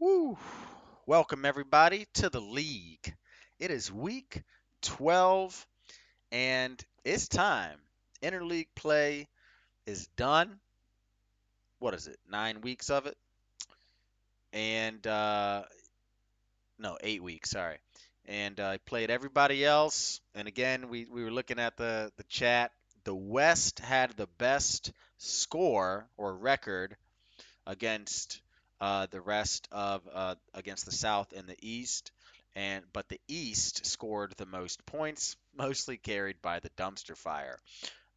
Woo! Welcome everybody to the league. It is week 12 and it's time. Interleague play is done. What is it? 9 weeks of it? And no, 8 weeks, sorry. And I played everybody else. And again, we were looking at the chat. The West had the best score or record against the rest of against the South and the East, and but the East scored the most points, mostly carried by the Dumpster Fire.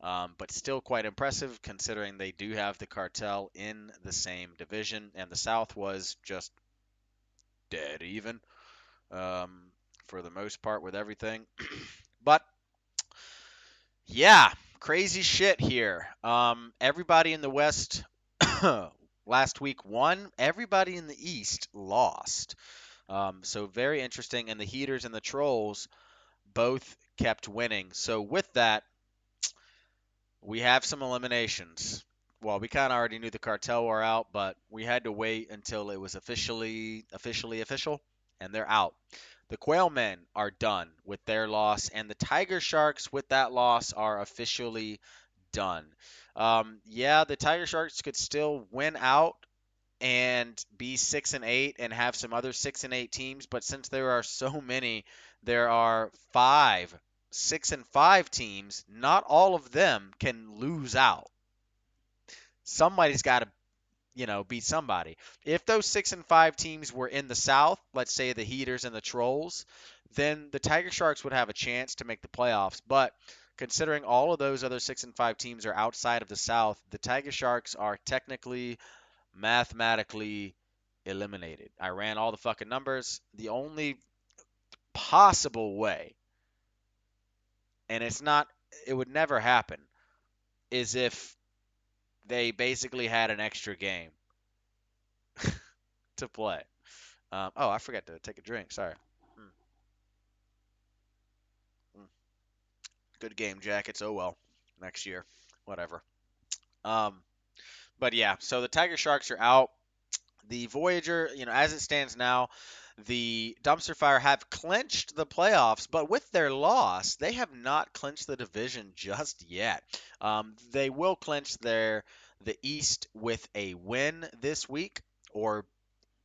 But still quite impressive considering they do have the cartel in the same division, and the South was just dead even um, for the most part with everything. But yeah, crazy shit here. Everybody in the West last week won. Everybody in the East lost. So very interesting. And the Heaters and the Trolls both kept winning. So with that, we have some eliminations. Well, we kind of already knew the cartel were out, but we had to wait until it was officially official, and they're out. The Quailmen are done with their loss, and the Tiger Sharks with that loss are officially done. Yeah, the Tiger Sharks could still win out and be 6-8 and have some other 6-8 teams, but since there are so many, there are 6-5 teams. Not all of them can lose out. Somebody's got to, beat somebody. If those 6-5 teams were in the South, let's say the Heaters and the Trolls, then the Tiger Sharks would have a chance to make the playoffs. But considering all of those other 6-5 teams are outside of the South, the Tiger Sharks are technically mathematically eliminated. I ran all the fucking numbers. The only possible way, and it would never happen, is if they basically had an extra game to play. Oh, I forgot to take a drink. Sorry. Mm, mm. Good game, Jackets. Oh well. Next year. Whatever. Um, but yeah, so the Tiger Sharks are out. The Voyager, as it stands now, the Dumpster Fire have clinched the playoffs, but with their loss, they have not clinched the division just yet. They will clinch the East with a win this week or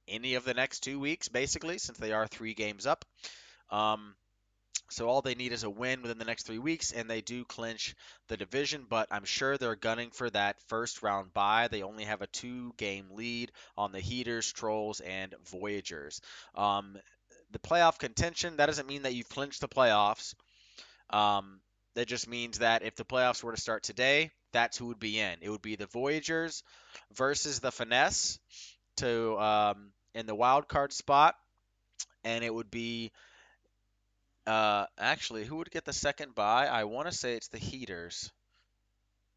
any of the next 2 weeks, basically, since they are 3 games up. Um, so all they need is a win within the next 3 weeks, and they do clinch the division. But I'm sure they're gunning for that first round bye. They only have a 2 game lead on the Heaters, Trolls, and Voyagers. Um, the playoff contention, that doesn't mean that you've clinched the playoffs. Um, that just means that if the playoffs were to start today, that's who would be in. It would be the Voyagers versus the Finesse to in the wild card spot, and it would be actually, who would get the second bye? I want to say it's the Heaters.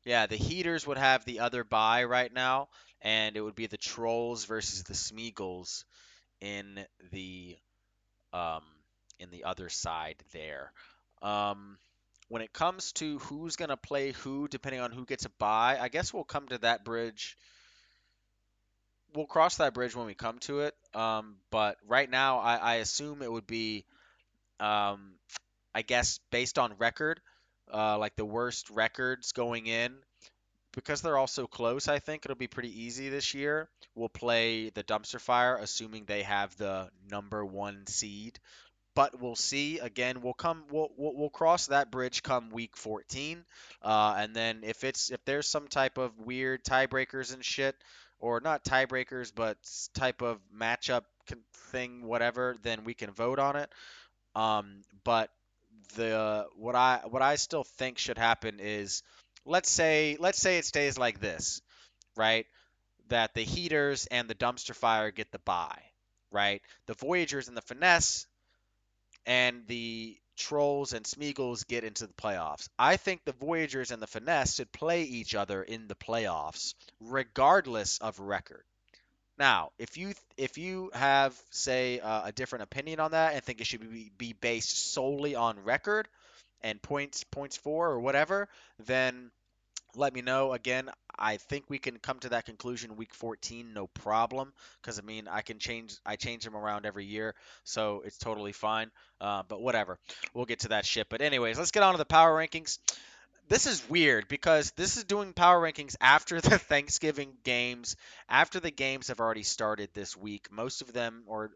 Yeah, the Heaters would have the other bye right now, and it would be the Trolls versus the Smeagol's in the um in the other side there. Um, when it comes to who's gonna play who, depending on who gets a bye, I guess we'll come to that bridge. We'll cross that bridge when we come to it. But right now, I assume it would be um, I guess based on record, like the worst records going in, because they're all so close, I think it'll be pretty easy this year. We'll play the Dumpster Fire, assuming they have the number 1 seed. But we'll see. Again, we'll cross that bridge come week 14, and then if there's some type of weird tiebreakers and shit, or not tiebreakers, but type of matchup thing, whatever, then we can vote on it. But the what I still think should happen is let's say it stays like this, right? That the Heaters and the Dumpster Fire get the bye, right? The Voyagers and the Finesse and the Trolls and Smeagol's get into the playoffs. I think the Voyagers and the Finesse should play each other in the playoffs, regardless of record. Now, if you have say a different opinion on that and think it should be based solely on record and points for or whatever, then let me know. Again, I think we can come to that conclusion week 14, no problem. Because I mean, I change them around every year, so it's totally fine. But whatever, we'll get to that shit. But anyways, let's get on to the power rankings. This is weird because this is doing power rankings after the Thanksgiving games, after the games have already started this week. Most of them, or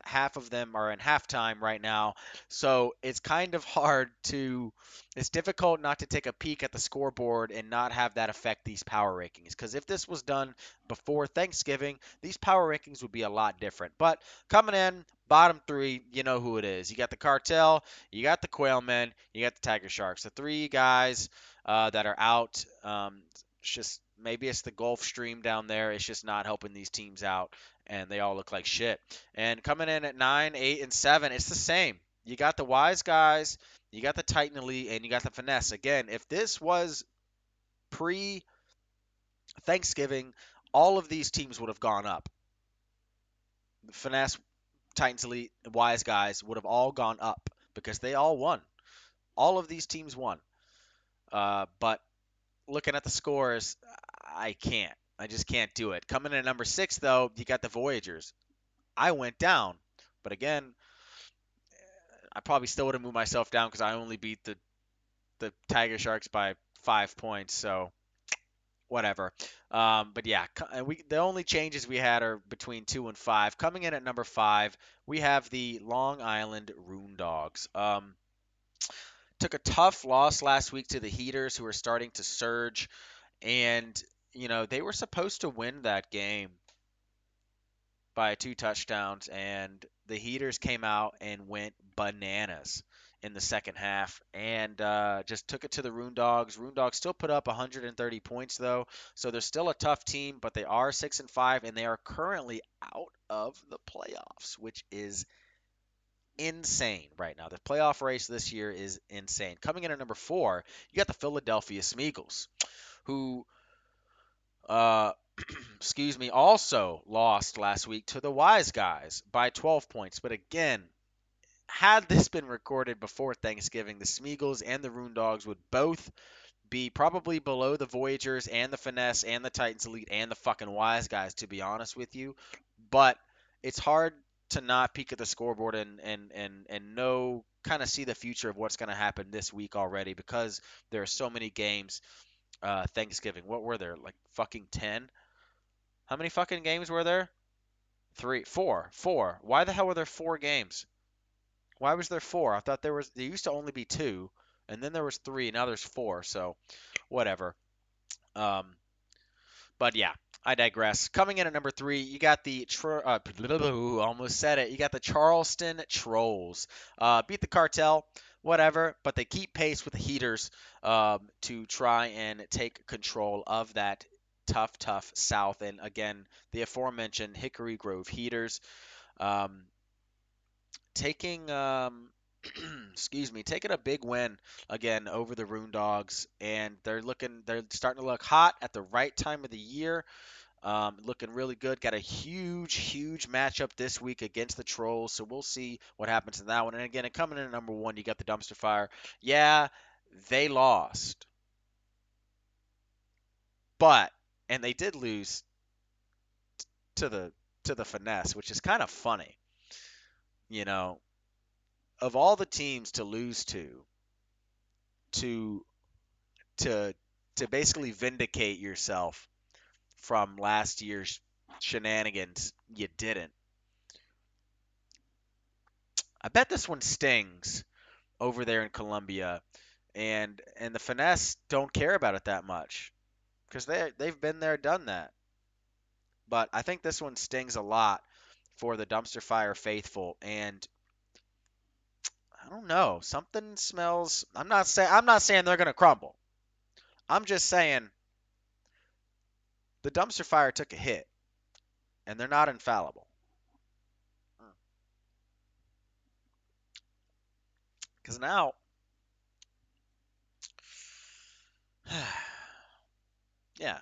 half of them, are in halftime right now. So it's kind of hard to, it's difficult not to take a peek at the scoreboard and not have that affect these power rankings. Because if this was done before Thanksgiving, these power rankings would be a lot different. But coming in, bottom three, you know who it is. You got the Cartel, you got the Quailmen, you got the Tiger Sharks. The three guys that are out. It's just maybe it's the Gulf Stream down there. It's just not helping these teams out, and they all look like shit. And coming in at 9, 8, and 7, it's the same. You got the Wise Guys, you got the Titan Elite, and you got the Finesse. Again, if this was pre Thanksgiving, all of these teams would have gone up. The Finesse, Titans Elite, and Wise Guys would have all gone up because they all won. All of these teams won. But looking at the scores, I can't. I just can't do it. Coming in at number 6, though, you got the Voyagers. I went down, but again, I probably still would have moved myself down because I only beat the Tiger Sharks by 5 points. So whatever. But yeah, the only changes we had are between 2 and 5. Coming in at number 5, we have the Long Island Rune Dogs. Took a tough loss last week to the Heaters, who are starting to surge. And, they were supposed to win that game by 2 touchdowns, and the Heaters came out and went bananas in the second half and just took it to the Rune Dogs. Rune Dogs still put up 130 points, though, so they're still a tough team, but they are 6-5, and they are currently out of the playoffs, which is insane right now. The playoff race this year is insane. Coming in at number 4, you got the Philadelphia Smeagol's, who uh, excuse me, also lost last week to the Wise Guys by 12 points. But again, had this been recorded before Thanksgiving, the Smeagol's and the Rune Dogs would both be probably below the Voyagers and the Finesse and the Titans Elite and the fucking Wise Guys, to be honest with you. But it's hard to not peek at the scoreboard and know, kind of see the future of what's going to happen this week already, because there are so many games. Thanksgiving, what were there, like fucking 10? How many fucking games were there? Three, four. Why the hell were there 4 games? Why was there four? I thought there used to only be two, and then there was three. Now there's four. So whatever. Um, but yeah, I digress. Coming in at number 3, you got the almost said it. You got the Charleston Trolls. Beat the Cartel, whatever, but they keep pace with the Heaters to try and take control of that tough South. And again, the aforementioned Hickory Grove Heaters um, taking excuse me, taking a big win again over the Rune Dogs, and they're starting to look hot at the right time of the year. Looking really good. Got a huge matchup this week against the Trolls, so we'll see what happens in that one. And again, coming in at number 1, you got the Dumpster Fire. Yeah, they lost, but and they did lose to the Finesse, which is kind of funny. You know, of all the teams to lose to to to basically vindicate yourself from last year's shenanigans, you didn't. I bet this one stings over there in Columbia, and the Finesse don't care about it that much because they've been there, done that. But I think this one stings a lot for the Dumpster Fire faithful, and I don't know. Something smells. I'm not saying they're gonna crumble. I'm just saying the Dumpster Fire took a hit, and they're not infallible. Because now, yeah,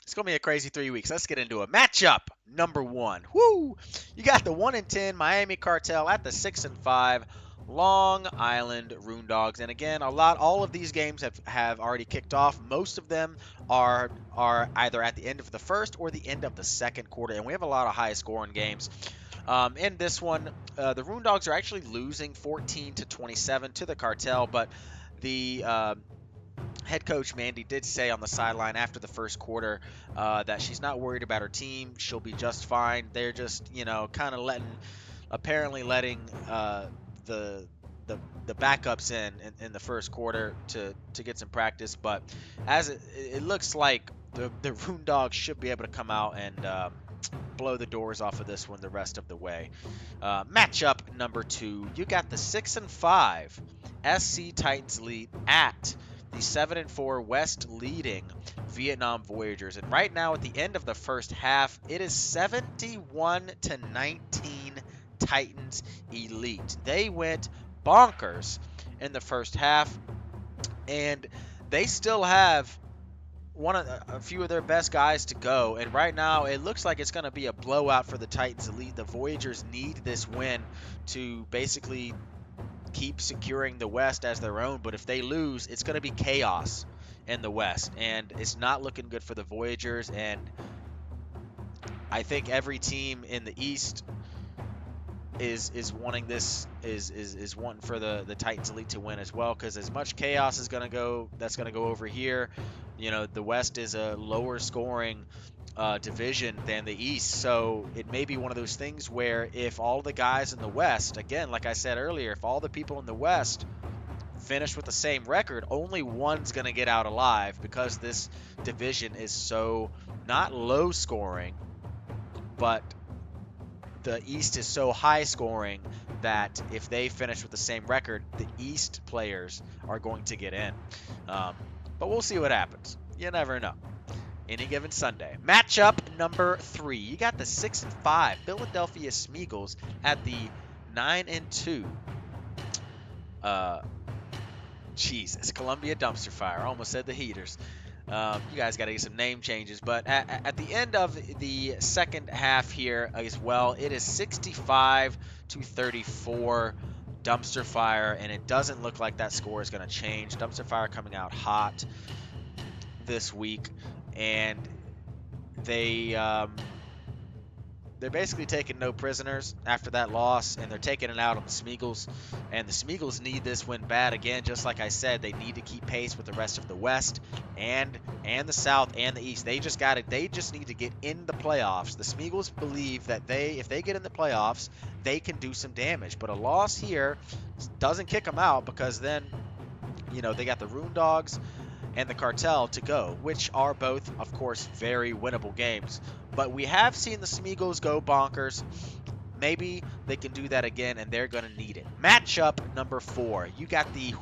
it's gonna be a crazy 3 weeks. Let's get into it. Matchup number 1. Woo! You got the 1-10 Miami Cartel at the 6-5 Long Island Roondogs. And again, all of these games have already kicked off. Most of them are either at the end of the first or the end of the second quarter, and we have a lot of high scoring games. In this one, the Roondogs are actually losing 14 to 27 to the Cartel, but the head coach Mandy did say on the sideline after the first quarter that she's not worried about her team. She'll be just fine. They're just, kind of apparently letting the the backups in the first quarter to get some practice. But as it looks like the Roondogs should be able to come out and blow the doors off of this one the rest of the way. Matchup number 2, you got the 6-5 SC Titans lead at the 7-4 West leading Vietnam Voyagers. And right now at the end of the first half, it is 71 to 19 Titans Elite. They went bonkers in the first half, and they still have a few of their best guys to go, and right now it looks like it's going to be a blowout for the Titans Elite. The Voyagers need this win to basically keep securing the West as their own, but if they lose, it's going to be chaos in the West, and it's not looking good for the Voyagers. And I think every team in the East is wanting this is wanting for the Titans Elite to win as well, because as much chaos is going to go over here. The West is a lower scoring division than the East, so it may be one of those things where if all the guys in the West, again, like I said earlier, if all the people in the West finish with the same record, only one's going to get out alive, because this division is so not low scoring, but the East is so high scoring that if they finish with the same record, the East players are going to get in. But we'll see what happens. You never know. Any given Sunday. Matchup number 3. You got the 6-5 Philadelphia Smeagol's at the 9-2. Jesus, Columbia Dumpster Fire. I almost said the Heaters. You guys got to get some name changes. But at the end of the second half here as well, it is 65 to 34 Dumpster Fire, and it doesn't look like that score is going to change. Dumpster Fire coming out hot this week, and they're basically taking no prisoners after that loss, and they're taking it out on the Smeagol's. And the Smeagol's need this win bad. Again, just like I said, they need to keep pace with the rest of the West and the South and the East. They just need to get in the playoffs. The Smeagol's believe that if they get in the playoffs, they can do some damage. But a loss here doesn't kick them out, because then, they got the Roondogs and the Cartel to go, which are both, of course, very winnable games. But we have seen the Smeagol's go bonkers. Maybe they can do that again, and they're going to need it. Matchup number 4. You got the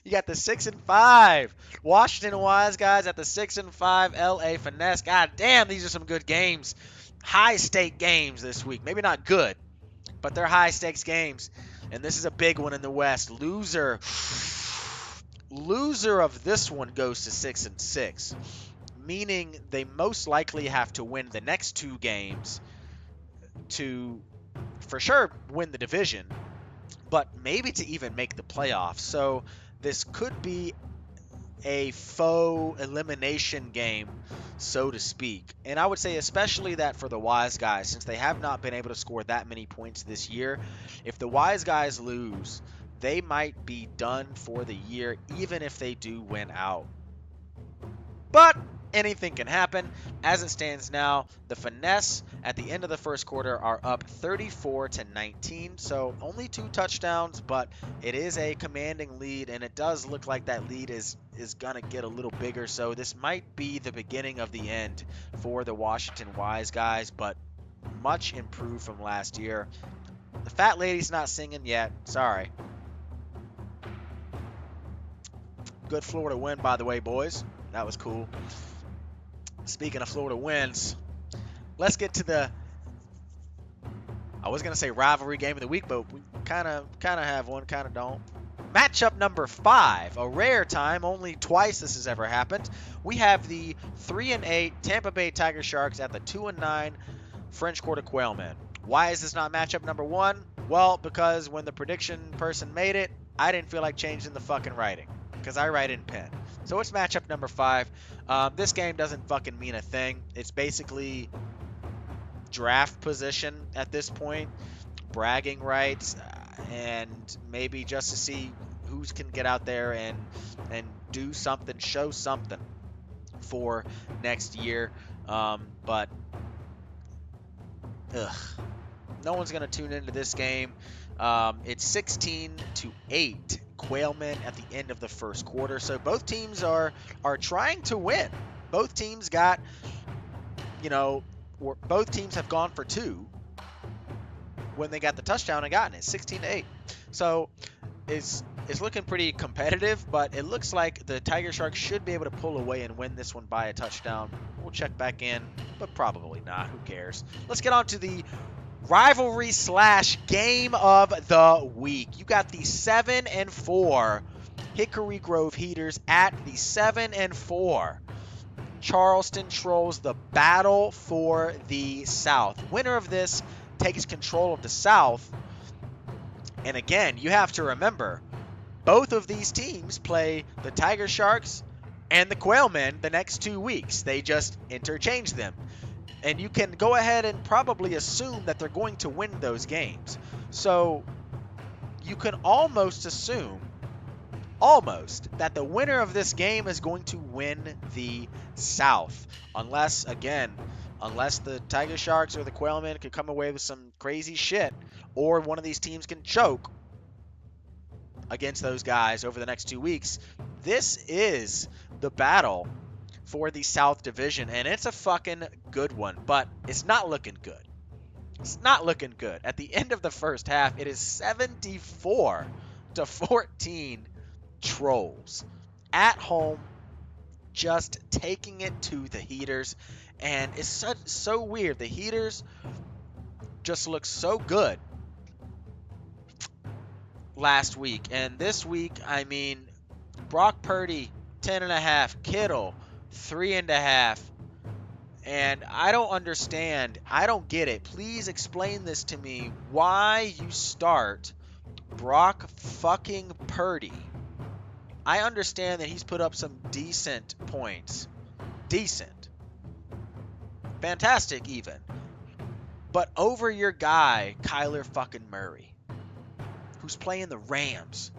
you got the 6-5 Washington Wise Guys at the 6-5 LA Finesse. God damn, these are some good games. High stake games this week. Maybe not good, but they're high stakes games. And this is a big one in the West. Loser of this one goes to 6-6, meaning they most likely have to win the next 2 games to for sure win the division, but maybe to even make the playoffs. So this could be a faux elimination game, so to speak. And I would say especially that for the Wise Guys, since they have not been able to score that many points this year, if the Wise Guys lose, they might be done for the year, even if they do win out. But anything can happen. As it stands now, the Finesse at the end of the first quarter are up 34 to 19. So only 2 touchdowns, but it is a commanding lead, and it does look like that lead is going to get a little bigger. So this might be the beginning of the end for the Washington Wise Guys, but much improved from last year. The fat lady's not singing yet. Sorry. Good Florida win, by the way, boys. That was cool. Speaking of Florida wins, let's get to I was going to say rivalry game of the week, but we kind of have one, kind of don't. Matchup number 5, a rare time, only twice this has ever happened. We have the 3-8 Tampa Bay Tiger Sharks at the 2-9 French Quarter Quailmen. Why is this not matchup number 1? Well, because when the prediction person made it, I didn't feel like changing the fucking writing because I write in pen. So it's matchup number 5. This game doesn't fucking mean a thing. It's basically draft position at this point, bragging rights, and maybe just to see who can get out there and do something, show something for next year. But ugh, no one's gonna tune into this game. It's 16-8 Quailmen at the end of the first quarter. So both teams are trying to win. Both teams got, both teams have gone for 2 when they got the touchdown and gotten it, 16-8. So it's looking pretty competitive, but it looks like the Tiger Sharks should be able to pull away and win this one by a touchdown. We'll check back in, but probably not. Who cares? Let's get on to the rivalry / game of the week. You got the 7-4 Hickory Grove Heaters at the 7-4 Charleston Trolls. The battle for the South. Winner of this takes control of the South. And again, you have to remember, both of these teams play the Tiger Sharks and the Quailmen the next 2 weeks. They just interchange them. And you can go ahead and probably assume that they're going to win those games. So you can almost assume, that the winner of this game is going to win the South. Unless the Tiger Sharks or the Quailmen could come away with some crazy shit, or one of these teams can choke against those guys over the next 2 weeks. This is the battle for the South Division, and it's a fucking good one, but it's not looking good. It's not looking good. At the end of the first half, it is 74-14 Trolls at home, just taking it to the Heaters. And it's so weird. The Heaters just look so good last week, and this week, I mean, Brock Purdy 10.5, Kittle 3.5, and I don't understand. I don't get it. Please explain this to me. Why you start Brock fucking Purdy? I understand that he's put up some decent points. Decent. Fantastic even. But over your guy, Kyler fucking Murray, who's playing the Rams.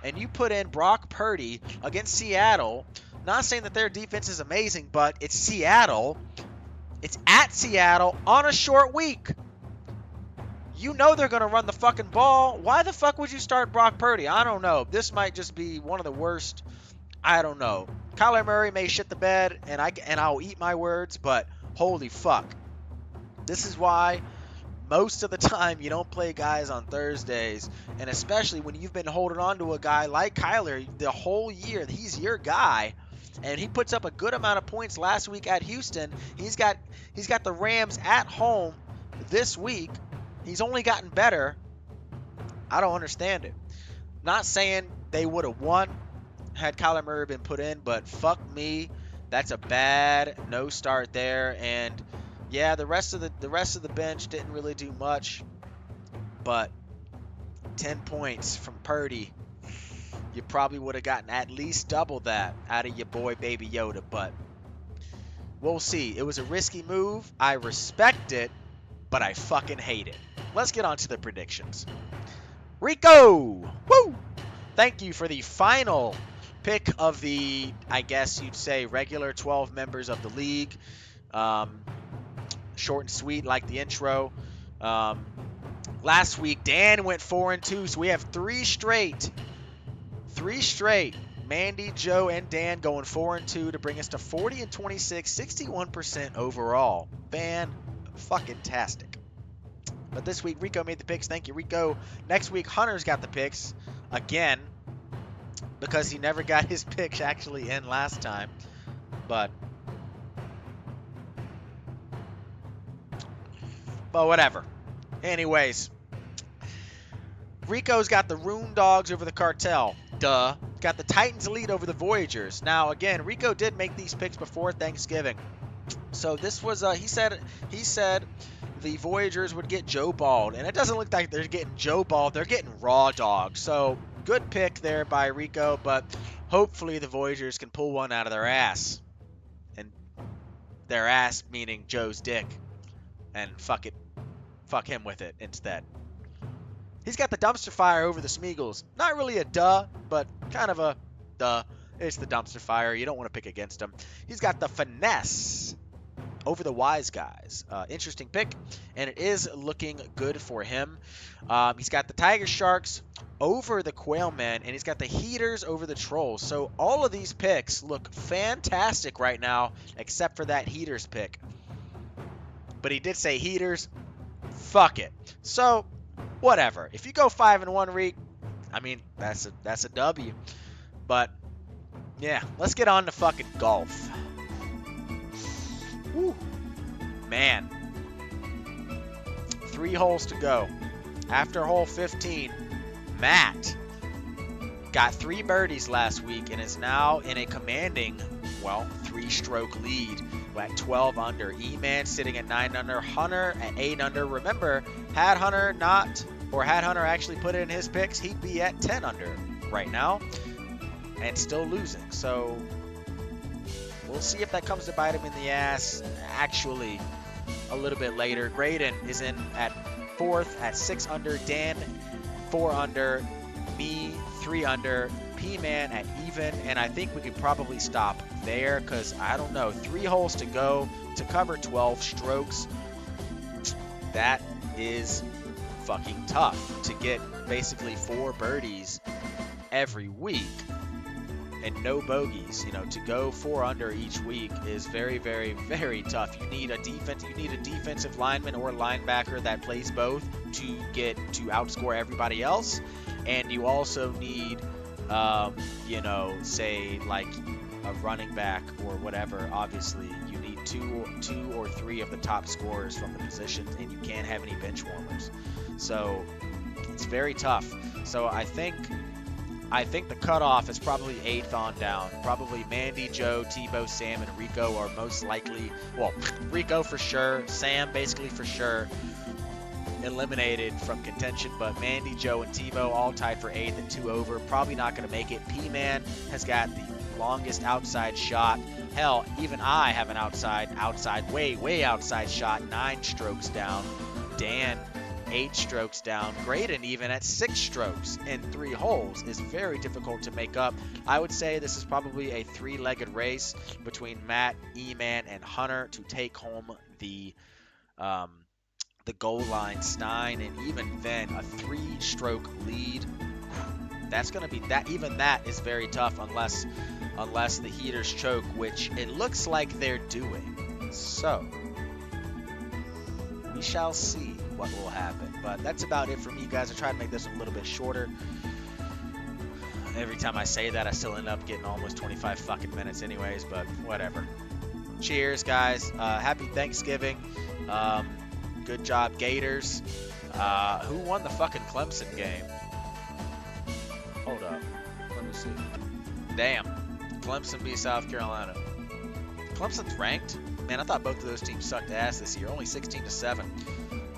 And you put in Brock Purdy against Seattle. Not saying that their defense is amazing, but it's Seattle. It's at Seattle on a short week. You know they're going to run the fucking ball. Why the fuck would you start Brock Purdy? I don't know. This might just be one of the worst. I don't know. Kyler Murray may shit the bed, and I'll eat my words, but holy fuck. This is why most of the time you don't play guys on Thursdays, and especially when you've been holding on to a guy like Kyler the whole year. He's your guy, and he puts up a good amount of points last week at Houston. He's got the Rams at home this week. He's only gotten better. I don't understand it. Not saying they would have won had Kyler Murray been put in, but fuck me, that's a bad no start there. And yeah, the rest of the bench didn't really do much, but 10 points from Purdy, you probably would have gotten at least double that out of your boy Baby Yoda. But we'll see. It was a risky move. I respect it, but I fucking hate it. Let's get on to the predictions. Rico! Woo! Thank you for the final pick of the, I guess you'd say, regular 12 members of the league. Short and sweet like the intro. Last week, Dan went 4-2, so we have three straight. Mandy, Joe, and Dan going 4-2 to bring us to 40-26, 61% overall. Fan-fucking-tastic. But this week, Rico made the picks. Thank you, Rico. Next week, Hunter's got the picks again because he never got his picks actually in last time. But whatever. Anyways, Rico's got the Rune Dogs over the Cartel. Duh. Got the Titans lead over the Voyagers. Now, again, Rico did make these picks before Thanksgiving. So this was, he said the Voyagers would get Joe Balled. And it doesn't look like they're getting Joe Balled. They're getting Raw Dog. So good pick there by Rico, but hopefully the Voyagers can pull one out of their ass. And their ass meaning Joe's dick. And fuck him with it instead. He's got the dumpster fire over the Smeagol's. Not really a duh, but kind of a duh. It's the dumpster fire. You don't want to pick against him. He's got the finesse over the wise guys. Interesting pick, and it is looking good for him. He's got the Tiger Sharks over the Quailmen, and he's got the Heaters over the Trolls. So all of these picks look fantastic right now, except for that Heaters pick. But he did say Heaters. Fuck it. So whatever. If you go 5-1, Reek, I mean that's a W. But yeah, let's get on to fucking golf. Woo. Man. 3 holes to go. After hole 15, Matt got 3 birdies last week and is now in a commanding, 3-stroke lead at 12 under. E-Man sitting at 9 under. Hunter at 8 under. Remember, had Hunter actually put it in his picks, he'd be at 10 under right now and still losing. So we'll see if that comes to bite him in the ass actually a little bit later. Graydon is in at 4th at 6 under. Dan 4 under. Me 3 under. P-Man at even. And I think we could probably stop there because, I don't know, 3 holes to go to cover 12 strokes. That is fucking tough to get basically 4 birdies every week. And no bogeys, to go 4 under each week is very, very, very tough. You need a defensive lineman or linebacker that plays both to outscore everybody else, and you also need, say like a running back or whatever. Obviously, you need two or three of the top scorers from the positions, and you can't have any bench warmers. So it's very tough. So I think the cutoff is probably 8th on down. Probably Mandy, Joe, Tebow, Sam, and Rico are most likely. Well, Rico for sure. Sam basically for sure eliminated from contention. But Mandy, Joe, and Tebow all tied for 8th at 2 over. Probably not going to make it. P-Man has got the longest outside shot. Hell, even I have an way outside shot. 9 strokes down. Dan 8 strokes down. Graydon even at 6 strokes in 3 holes is very difficult to make up. I would say this is probably a 3-legged race between Matt, E-Man, and Hunter to take home the goal line Stein, and even then a 3-stroke lead. That's going to be that. Even that is very tough unless the Heaters choke, which it looks like they're doing. So we shall see what will happen. But that's about it for me, guys. I tried to make this a little bit shorter. Every time I say that, I still end up getting almost 25 fucking minutes anyways, but whatever. Cheers, guys. Happy Thanksgiving. Good job, Gators. Who won the fucking Clemson game? Hold up. Let me see. Damn. Clemson beat South Carolina. Clemson's ranked? Man, I thought both of those teams sucked ass this year. Only 16-7.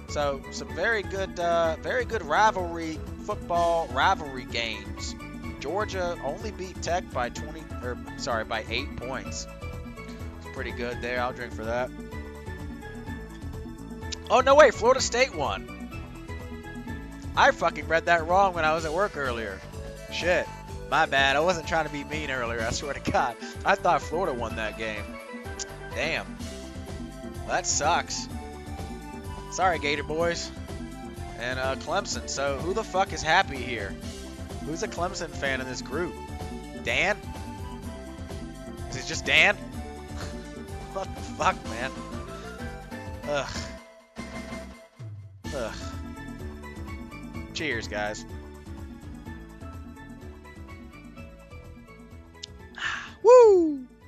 So some very good football rivalry games. Georgia only beat Tech by 8 points. It's pretty good there. I'll drink for that. Oh no, wait, Florida State won. I fucking read that wrong when I was at work earlier. Shit, my bad. I wasn't trying to be mean earlier. I swear to God, I thought Florida won that game. Damn, that sucks. Sorry, Gator boys. And Clemson. So who the fuck is happy here? Who's a Clemson fan in this group? Dan? Is it just Dan? What the fuck, man? Ugh. Cheers, guys.